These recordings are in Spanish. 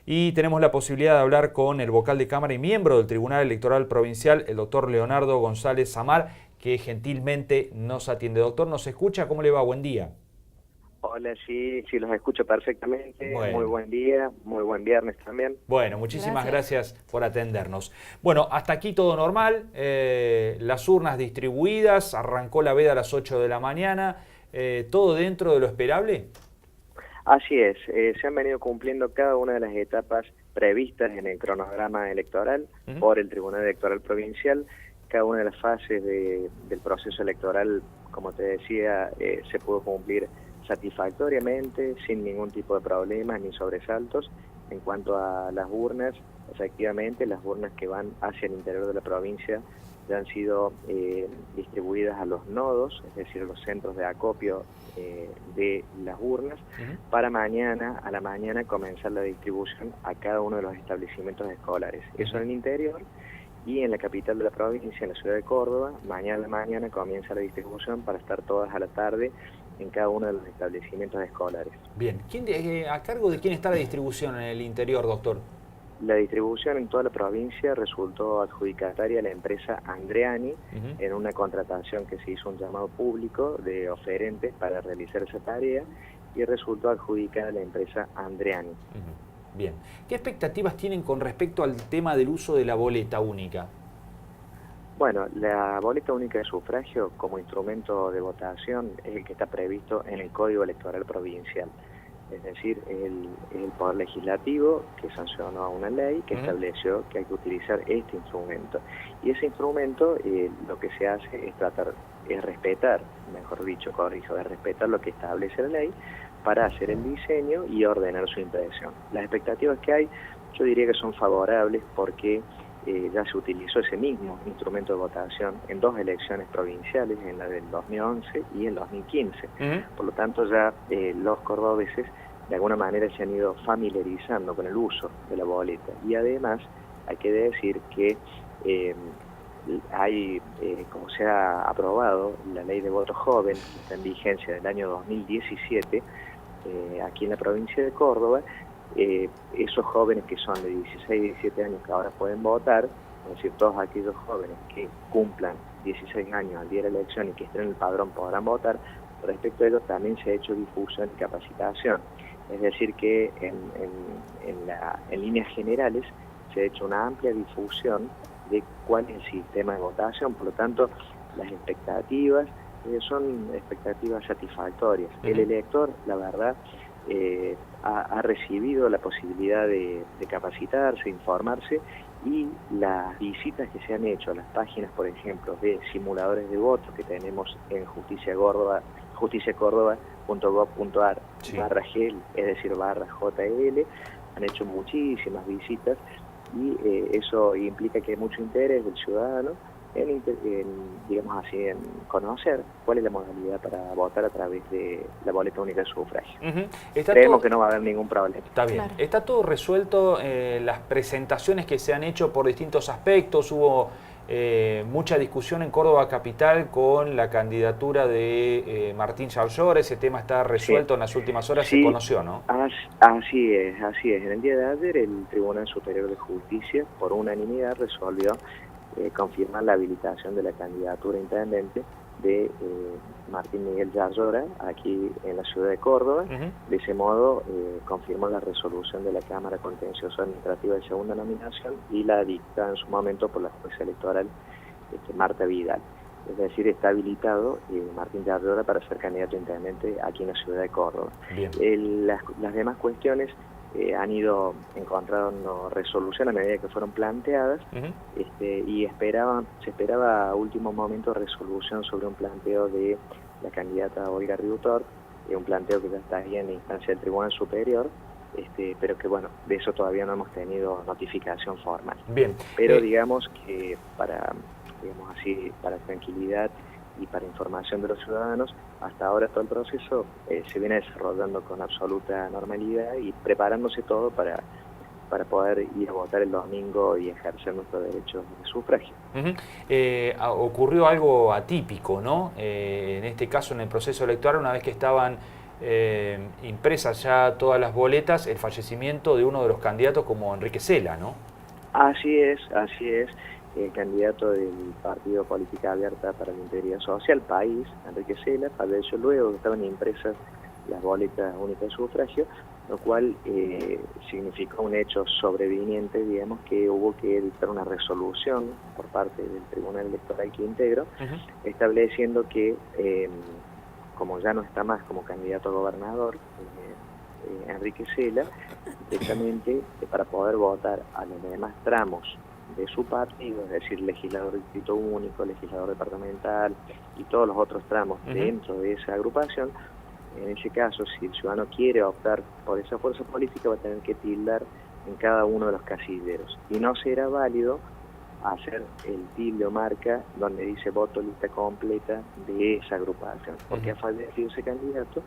Y tenemos la posibilidad de hablar con el vocal de Cámara y miembro del Tribunal Electoral Provincial, el doctor Leonardo González Samar, que gentilmente nos atiende. Doctor, ¿nos escucha? ¿Cómo le va? Buen día. Hola, sí, los escucho perfectamente. Muy Bueno. buen día, muy buen viernes también. Bueno, muchísimas gracias por atendernos. Bueno, hasta aquí todo normal, las urnas distribuidas, arrancó la veda a las 8 de la mañana, ¿todo dentro de lo esperable? Así es, se han venido cumpliendo cada una de las etapas previstas en el cronograma electoral por el Tribunal Electoral Provincial. Cada una de las fases del proceso electoral, como te decía, se pudo cumplir satisfactoriamente, sin ningún tipo de problemas ni sobresaltos. En cuanto a las urnas, efectivamente, las urnas que van hacia el interior de la provincia ya han sido distribuidas a los nodos, es decir, a los centros de acopio de las urnas, para mañana, a la mañana, comenzar la distribución a cada uno de los establecimientos escolares. Eso en el interior. Y en la capital de la provincia, en la ciudad de Córdoba, mañana a la mañana comienza la distribución para estar todas a la tarde en cada uno de los establecimientos escolares. Bien. ¿A cargo de quién está la distribución en el interior, doctor? La distribución en toda la provincia resultó adjudicataria a la empresa Andreani en una contratación que se hizo un llamado público de oferentes para realizar esa tarea y resultó adjudicada a la empresa Andreani. Bien. ¿Qué expectativas tienen con respecto al tema del uso de la boleta única? Bueno, la boleta única de sufragio como instrumento de votación es el que está previsto en el Código Electoral Provincial. Es decir, el Poder Legislativo que sancionó una ley que estableció que hay que utilizar este instrumento. Y ese instrumento lo que se hace es respetar, mejor dicho, es respetar lo que establece la ley para hacer el diseño y ordenar su impresión. Las expectativas que hay, yo diría que son favorables porque ya se utilizó ese mismo instrumento de votación en dos elecciones provinciales, en la del 2011 y el 2015. Por lo tanto, ya los cordobeses de alguna manera se han ido familiarizando con el uso de la boleta. Y además, hay que decir que como se ha aprobado la ley de voto joven, que está en vigencia del año 2017, aquí en la provincia de Córdoba, esos jóvenes que son de 16 y 17 años que ahora pueden votar, es decir, todos aquellos jóvenes que cumplan 16 años al día de la elección y que estén en el padrón podrán votar. Respecto a ellos también se ha hecho difusión y capacitación, es decir que en líneas generales se ha hecho una amplia difusión de cuál es el sistema de votación. Por lo tanto, las expectativas son expectativas satisfactorias. El elector, la verdad, ha recibido la posibilidad de capacitarse, informarse, y las visitas que se han hecho a las páginas, por ejemplo, de simuladores de voto que tenemos en justiciacórdoba.gov.ar /GEL, es decir, /JL, han hecho muchísimas visitas y eso implica que hay mucho interés del ciudadano digamos así, en conocer cuál es la modalidad para votar a través de la boleta única de sufragio. Creemos que no va a haber ningún problema. Está bien. ¿Está todo resuelto? Las presentaciones que se han hecho por distintos aspectos, hubo mucha discusión en Córdoba Capital con la candidatura de Martín Yallora. Ese tema está resuelto en las últimas horas, se conoció, ¿no? Así es. En el día de ayer el Tribunal Superior de Justicia, por unanimidad, resolvió confirmar la habilitación de la candidatura a intendente de Martín Miguel Yallora aquí en la ciudad de Córdoba. De ese modo confirmó la resolución de la Cámara Contencioso Administrativa de segunda nominación y la dictada en su momento por la jueza electoral Marta Vidal. Es decir, está habilitado Martín Yallora para ser candidato a intendente aquí en la ciudad de Córdoba. Las demás cuestiones han ido encontrando resolución a medida que fueron planteadas, y se esperaba a último momento resolución sobre un planteo de la candidata Olga Riutor, un planteo que ya está ahí en la instancia del Tribunal Superior, pero que bueno, de eso todavía no hemos tenido notificación formal. Pero digamos que para tranquilidad y para información de los ciudadanos, hasta ahora todo el proceso se viene desarrollando con absoluta normalidad y preparándose todo para poder ir a votar el domingo y ejercer nuestro derecho de sufragio. Ocurrió algo atípico, ¿no? En este caso, en el proceso electoral, una vez que estaban impresas ya todas las boletas el fallecimiento de uno de los candidatos como Enrique Sela, ¿no? Así es, el candidato del Partido Política Abierta para la Integridad Social, País, Enrique Sela, falleció luego que estaban impresas las boletas únicas de sufragio, lo cual significó un hecho sobreviniente, digamos, que hubo que dictar una resolución por parte del Tribunal Electoral que integro, estableciendo que, como ya no está más como candidato a gobernador, Enrique Sela, directamente para poder votar a los demás tramos de su partido, es decir, legislador de distrito único, legislador departamental y todos los otros tramos dentro de esa agrupación. En ese caso, si el ciudadano quiere optar por esa fuerza política, va a tener que tildar en cada uno de los casilleros. Y no será válido hacer el tilde o marca donde dice voto lista completa de esa agrupación, porque ha fallecido ese candidato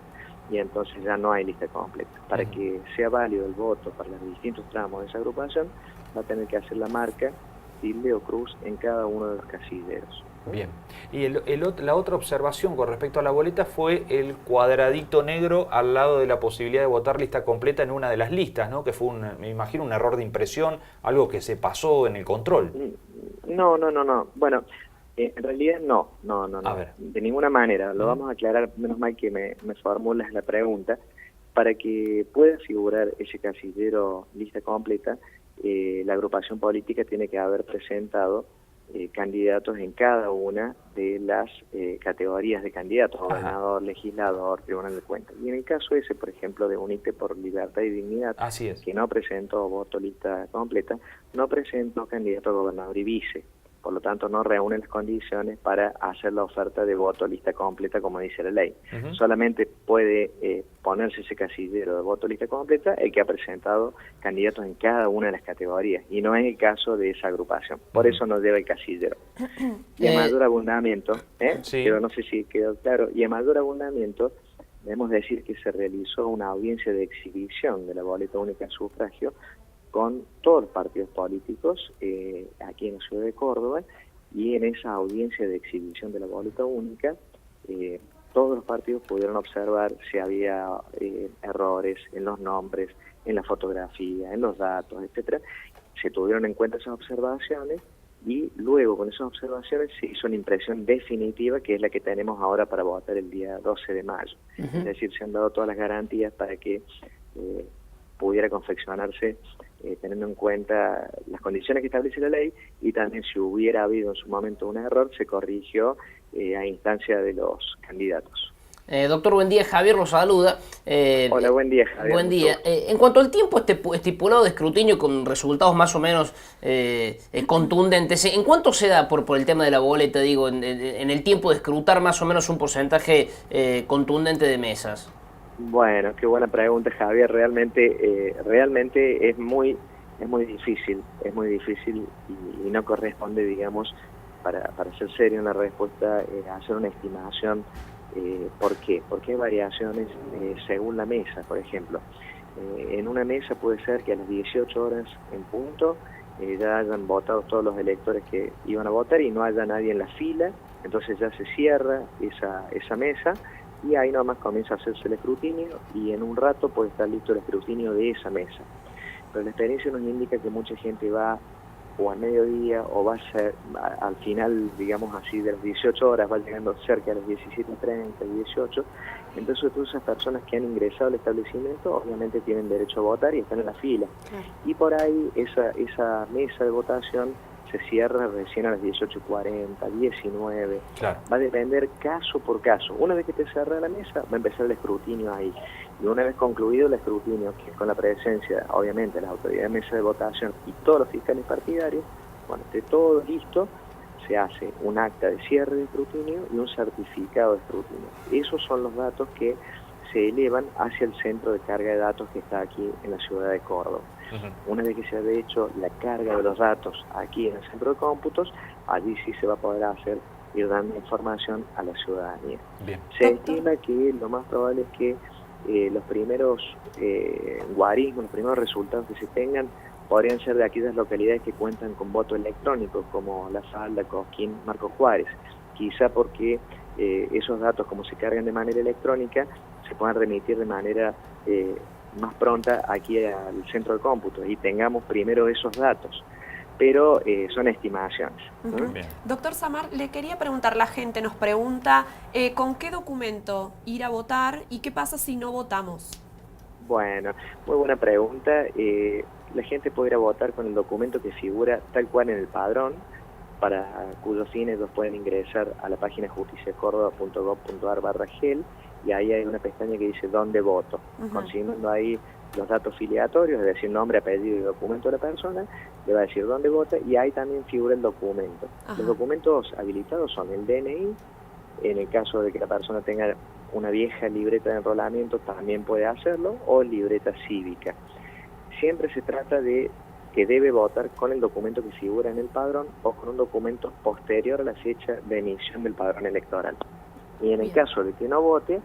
y entonces ya no hay lista completa. Para que sea válido el voto para los distintos tramos de esa agrupación, va a tener que hacer la marca, tilde o cruz en cada uno de los casilleros. Bien. Y la otra observación con respecto a la boleta fue el cuadradito negro al lado de la posibilidad de votar lista completa en una de las listas, ¿no? Que fue, me imagino, un error de impresión, algo que se pasó en el control. No. Bueno, en realidad no. A ver. De ninguna manera. Lo vamos a aclarar, menos mal que me formulas la pregunta. Para que pueda figurar ese casillero lista completa, la agrupación política tiene que haber presentado candidatos en cada una de las categorías de candidatos, gobernador, legislador, tribunal de cuentas. Y en el caso ese, por ejemplo, de Unite por Libertad y Dignidad, que no presentó voto lista completa, no presentó candidato a gobernador y vice. Por lo tanto, no reúne las condiciones para hacer la oferta de voto lista completa, como dice la ley. Solamente puede ponerse ese casillero de voto lista completa el que ha presentado candidatos en cada una de las categorías, y no es el caso de esa agrupación. Por eso no lleva el casillero. Y a mayor abundamiento, pero no sé si quedó claro, y a mayor abundamiento, debemos decir que se realizó una audiencia de exhibición de la boleta única de sufragio con todos los partidos políticos aquí en la ciudad de Córdoba, y en esa audiencia de exhibición de la boleta única todos los partidos pudieron observar si había errores en los nombres, en la fotografía, en los datos, etcétera. Se tuvieron en cuenta esas observaciones y luego con esas observaciones se hizo una impresión definitiva, que es la que tenemos ahora para votar el día 12 de mayo. Es decir, se han dado todas las garantías para que pudiera confeccionarse teniendo en cuenta las condiciones que establece la ley, y también si hubiera habido en su momento un error, se corrigió a instancia de los candidatos. Doctor, buen día. Javier lo saluda. Hola, buen día, Javier. Buen día. En cuanto al tiempo estipulado de escrutinio con resultados más o menos contundentes, ¿en cuánto se da por el tema de la boleta, digo, en el tiempo de escrutar más o menos un porcentaje contundente de mesas? Bueno, qué buena pregunta, Javier. Realmente es muy difícil, y no corresponde, digamos, para ser serio en la respuesta, hacer una estimación. ¿Por qué? Porque hay variaciones según la mesa. Por ejemplo, en una mesa puede ser que a las 18 horas en punto ya hayan votado todos los electores que iban a votar y no haya nadie en la fila, entonces ya se cierra esa mesa, y ahí nomás comienza a hacerse el escrutinio, y en un rato puede estar listo el escrutinio de esa mesa. Pero la experiencia nos indica que mucha gente va o al mediodía, o va a ser al final, digamos así, de las 18 horas, va llegando cerca de las 17:30, 18. Entonces todas esas personas que han ingresado al establecimiento obviamente tienen derecho a votar y están en la fila. Y por ahí esa mesa de votación se cierra recién a las 18:40, 19. Va a depender caso por caso. Una vez que te cierra la mesa, va a empezar el escrutinio ahí. Y una vez concluido el escrutinio, que es con la presencia, obviamente, de las autoridades de mesa de votación y todos los fiscales partidarios, cuando esté todo listo, se hace un acta de cierre de escrutinio y un certificado de escrutinio. Esos son los datos que se elevan hacia el centro de carga de datos que está aquí en la ciudad de Córdoba. Una vez que se haya hecho la carga de los datos aquí en el centro de cómputos, allí sí se va a poder ir dando información a la ciudadanía. Se estima que lo más probable es que los primeros guarismos, los primeros resultados que se tengan podrían ser de aquellas localidades que cuentan con voto electrónico, como La Falda, Cosquín, Marcos Juárez. Quizá porque esos datos, como se cargan de manera electrónica, se puedan remitir de manera más pronta aquí al centro de cómputo y tengamos primero esos datos. Pero son estimaciones. Doctor Samar, le quería preguntar, la gente nos pregunta ¿con qué documento ir a votar y qué pasa si no votamos? Bueno, muy buena pregunta. La gente puede ir a votar con el documento que figura tal cual en el padrón, para cuyos fines los pueden ingresar a la página justiciacórdoba.gov.ar/gel, y ahí hay una pestaña que dice ¿dónde voto? Consignando ahí los datos filiatorios, es decir, nombre, apellido y documento de la persona, le va a decir dónde vota, y ahí también figura el documento. Los documentos habilitados son el DNI, en el caso de que la persona tenga una vieja libreta de enrolamiento también puede hacerlo, o libreta cívica. Siempre se trata de que debe votar con el documento que figura en el padrón o con un documento posterior a la fecha de emisión del padrón electoral. Y en el caso de que no vote,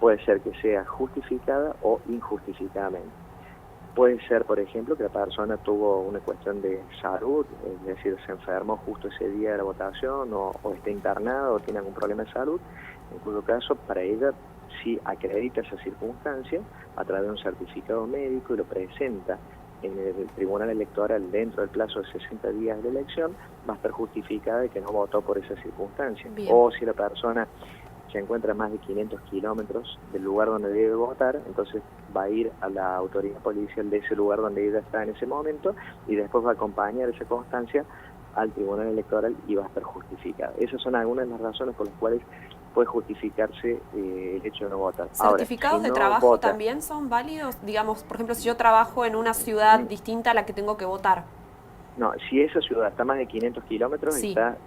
puede ser que sea justificada o injustificadamente. Puede ser, por ejemplo, que la persona tuvo una cuestión de salud, es decir, se enfermó justo ese día de la votación, o está internado o tiene algún problema de salud, en cuyo caso para ella, si acredita esa circunstancia a través de un certificado médico y lo presenta en el Tribunal Electoral dentro del plazo de 60 días de la elección, va a estar justificada de que no votó por esa circunstancia. O si la persona se encuentra a más de 500 kilómetros del lugar donde debe votar, entonces va a ir a la autoridad policial de ese lugar donde ella está en ese momento y después va a acompañar esa constancia al Tribunal Electoral y va a estar justificada. Esas son algunas de las razones por las cuales puede justificarse el hecho de no votar. ¿Certificados de trabajo también son válidos? Digamos, por ejemplo, si yo trabajo en una ciudad distinta a la que tengo que votar. No, si esa ciudad está a más de 500 kilómetros, está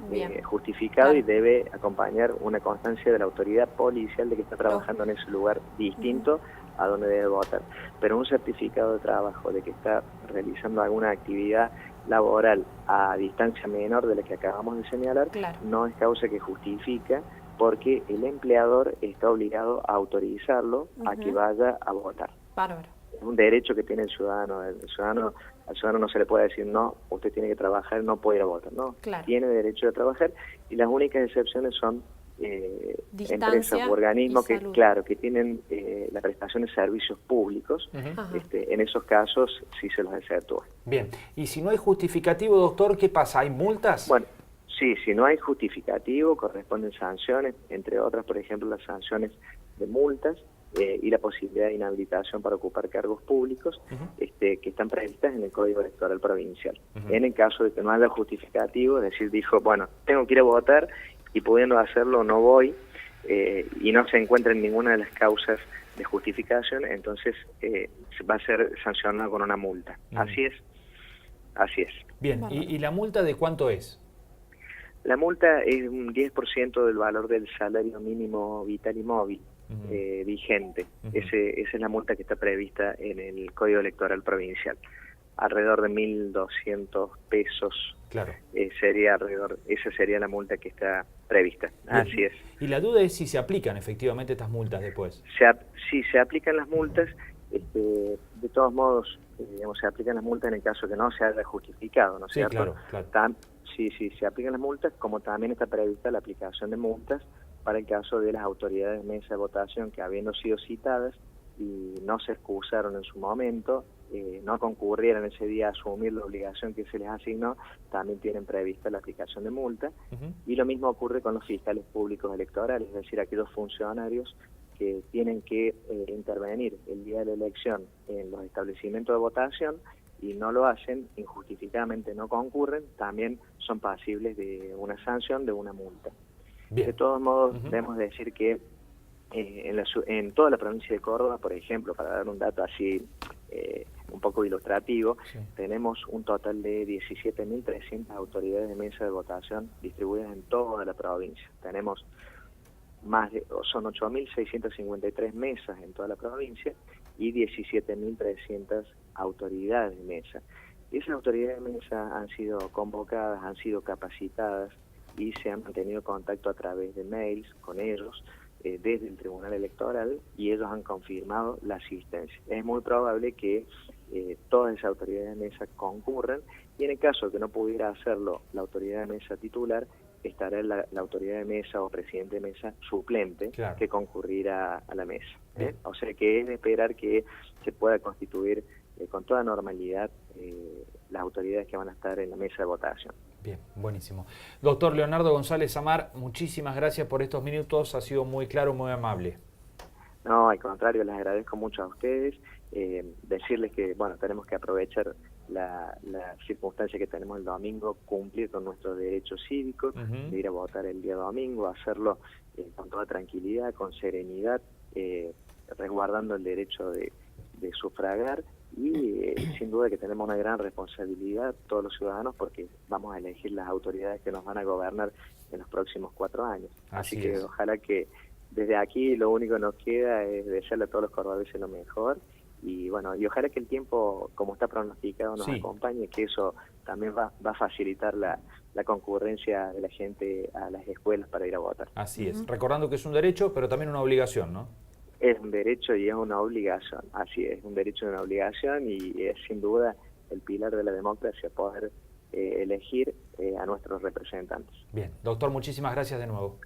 justificado y debe acompañar una constancia de la autoridad policial de que está trabajando en ese lugar distinto a donde debe votar. Pero un certificado de trabajo de que está realizando alguna actividad laboral a distancia menor de la que acabamos de señalar, no es causa que justifica, porque el empleador está obligado a autorizarlo a que vaya a votar. Bárbaro. Es un derecho que tiene el ciudadano. Al ciudadano no se le puede decir, no, usted tiene que trabajar, no puede ir a votar. No, tiene derecho a trabajar, y las únicas excepciones son empresas u organismos que tienen la prestación de servicios públicos. En esos casos sí se los exceptúa. Bien, y si no hay justificativo, doctor, ¿qué pasa? ¿Hay multas? Bueno, sí, si no hay justificativo, corresponden sanciones, entre otras, por ejemplo, las sanciones de multas y la posibilidad de inhabilitación para ocupar cargos públicos que están previstas en el Código Electoral Provincial. En el caso de que no haya justificativo, es decir, dijo, bueno, tengo que ir a votar y pudiendo hacerlo no voy, y no se encuentra en ninguna de las causas de justificación, entonces va a ser sancionado con una multa. Así es. Bien, ¿y la multa de cuánto es? La multa es un 10% del valor del salario mínimo vital y móvil vigente. Esa es la multa que está prevista en el Código Electoral Provincial. Alrededor de 1.200 pesos. Claro. Esa sería la multa que está prevista. Bien. Así es. Y la duda es si se aplican efectivamente estas multas después. Sí, se aplican las multas. De todos modos, se aplican las multas en el caso que no se haya justificado, ¿no es cierto? Claro. Sí, se aplican las multas, como también está prevista la aplicación de multas para el caso de las autoridades de mesa de votación que, habiendo sido citadas y no se excusaron en su momento, no concurrieron ese día a asumir la obligación que se les asignó, también tienen prevista la aplicación de multa. Y lo mismo ocurre con los fiscales públicos electorales, es decir, aquellos funcionarios que tienen que intervenir el día de la elección en los establecimientos de votación y no lo hacen, injustificadamente no concurren, también son pasibles de una sanción, de una multa. Bien. De todos modos, debemos decir que en toda la provincia de Córdoba, por ejemplo, para dar un dato así un poco ilustrativo, tenemos un total de 17.300 autoridades de mesa de votación distribuidas en toda la provincia. Tenemos son 8.653 mesas en toda la provincia y 17.300 autoridades de mesa. Esas autoridades de mesa han sido convocadas, han sido capacitadas y se han mantenido contacto a través de mails con ellos desde el Tribunal Electoral, y ellos han confirmado la asistencia. Es muy probable que todas esas autoridades de mesa concurran, y en el caso de que no pudiera hacerlo la autoridad de mesa titular, estará la autoridad de mesa o presidente de mesa suplente Claro. que concurrirá a la mesa. Bien. O sea que es de esperar que se pueda constituir con toda normalidad las autoridades que van a estar en la mesa de votación. Bien, buenísimo. Doctor Leonardo González Samar, muchísimas gracias por estos minutos, ha sido muy claro, muy amable. No, al contrario, les agradezco mucho a ustedes. Decirles que, bueno, tenemos que aprovechar la circunstancia que tenemos el domingo, cumplir con nuestros derechos cívicos, de ir a votar el día domingo, hacerlo con toda tranquilidad, con serenidad, resguardando el derecho de sufragar y sin duda que tenemos una gran responsabilidad todos los ciudadanos porque vamos a elegir las autoridades que nos van a gobernar en los próximos 4 años. Así que ojalá que desde aquí lo único que nos queda es desearle a todos los cordobeses lo mejor y bueno, y ojalá que el tiempo, como está pronosticado, nos acompañe, que eso también va a facilitar la concurrencia de la gente a las escuelas para ir a votar. Así es, recordando que es un derecho, pero también una obligación, ¿no? Es un derecho y es una obligación, así es, un derecho y una obligación y es sin duda el pilar de la democracia poder elegir a nuestros representantes. Bien, doctor, muchísimas gracias de nuevo.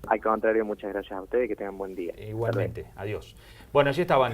Al contrario, muchas gracias a ustedes, que tengan buen día. Igualmente, adiós. Bueno, allí estaban